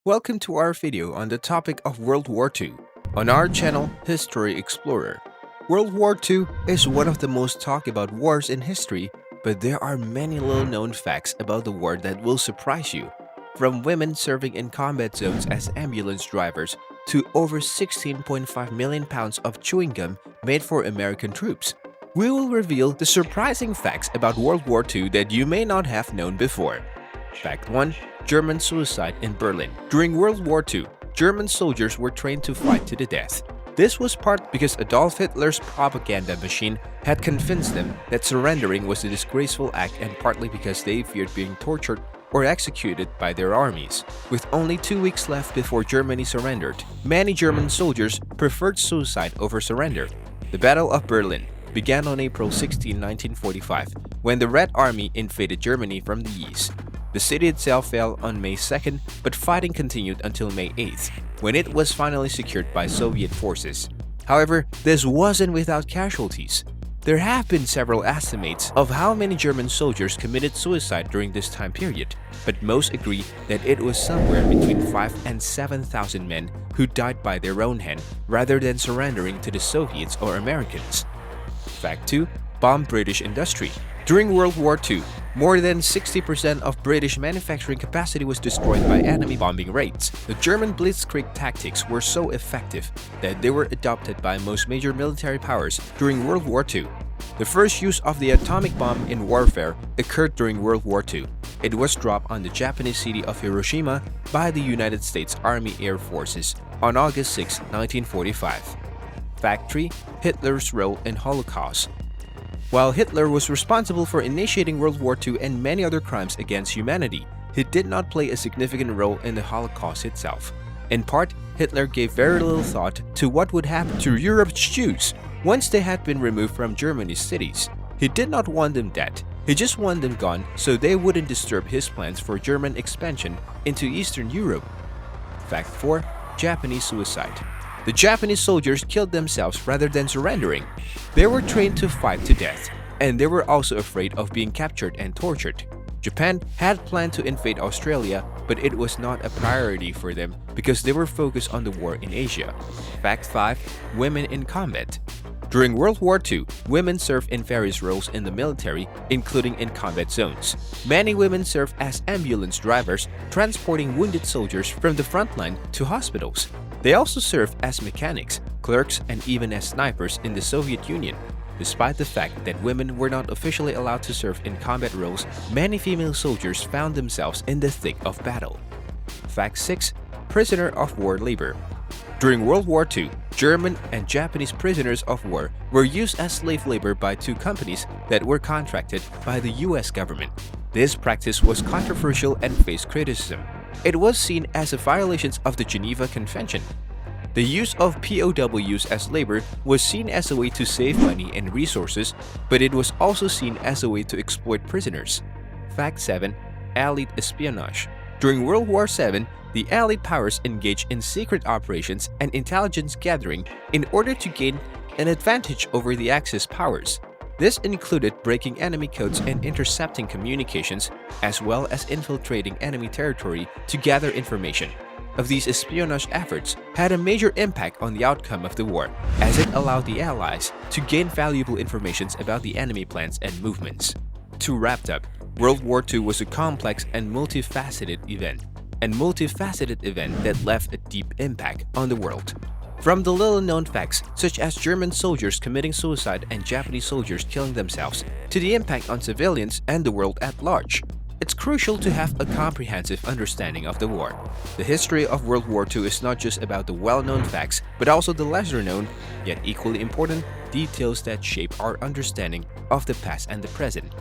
Welcome to our video on the topic of World War II on our channel History Explorer. World War II is one of the most talked about wars in history, but there are many little-known facts about the war that will surprise you. From women serving in combat zones as ambulance drivers to over 16.5 million pounds of chewing gum made for American troops. We will reveal the surprising facts about World War II that you may not have known before. Fact 1. German suicide in Berlin. During World War II, German soldiers were trained to fight to the death. This was part because Adolf Hitler's propaganda machine had convinced them that surrendering was a disgraceful act, and partly because they feared being tortured or executed by their armies. With only 2 weeks left before Germany surrendered, many German soldiers preferred suicide over surrender. The Battle of Berlin began on April 16, 1945, when the Red Army invaded Germany from the east. The city itself fell on May 2nd, but fighting continued until May 8th, when it was finally secured by Soviet forces. However, this wasn't without casualties. There have been several estimates of how many German soldiers committed suicide during this time period, but most agree that it was somewhere between 5,000 and 7,000 men who died by their own hand rather than surrendering to the Soviets or Americans. Fact 2. Bomb British industry. During World War II, more than 60% of British manufacturing capacity was destroyed by enemy bombing raids. The German blitzkrieg tactics were so effective that they were adopted by most major military powers during World War II. The first use of the atomic bomb in warfare occurred during World War II. It was dropped on the Japanese city of Hiroshima by the United States Army Air Forces on August 6, 1945. Fact 3. Hitler's role in Holocaust. While Hitler was responsible for initiating World War II and many other crimes against humanity, he did not play a significant role in the Holocaust itself. In part, Hitler gave very little thought to what would happen to Europe's Jews once they had been removed from Germany's cities. He did not want them dead, he just wanted them gone so they wouldn't disturb his plans for German expansion into Eastern Europe. Fact 4. Japanese suicide. The Japanese soldiers killed themselves rather than surrendering. They were trained to fight to death, and they were also afraid of being captured and tortured. Japan had planned to invade Australia, but it was not a priority for them because they were focused on the war in Asia. Fact 5. Women in combat. During World War II, women served in various roles in the military, including in combat zones. Many women served as ambulance drivers, transporting wounded soldiers from the front line to hospitals. They also served as mechanics, clerks, and even as snipers in the Soviet Union. Despite the fact that women were not officially allowed to serve in combat roles, many female soldiers found themselves in the thick of battle. Fact 6. Prisoner of war labor. During World War II, German and Japanese prisoners of war were used as slave labor by two companies that were contracted by the US government. This practice was controversial and faced criticism. It was seen as a violation of the Geneva Convention. The use of POWs as labor was seen as a way to save money and resources, but it was also seen as a way to exploit prisoners. Fact 7. Allied espionage. During World War VII, the Allied powers engaged in secret operations and intelligence gathering in order to gain an advantage over the Axis powers. This included breaking enemy codes and intercepting communications, as well as infiltrating enemy territory to gather information. Of these espionage efforts had a major impact on the outcome of the war, as it allowed the Allies to gain valuable information about the enemy plans and movements. To wrap up, World War II was a complex and multifaceted event that left a deep impact on the world. From the little-known facts, such as German soldiers committing suicide and Japanese soldiers killing themselves, to the impact on civilians and the world at large, it's crucial to have a comprehensive understanding of the war. The history of World War II is not just about the well-known facts, but also the lesser-known, yet equally important, details that shape our understanding of the past and the present.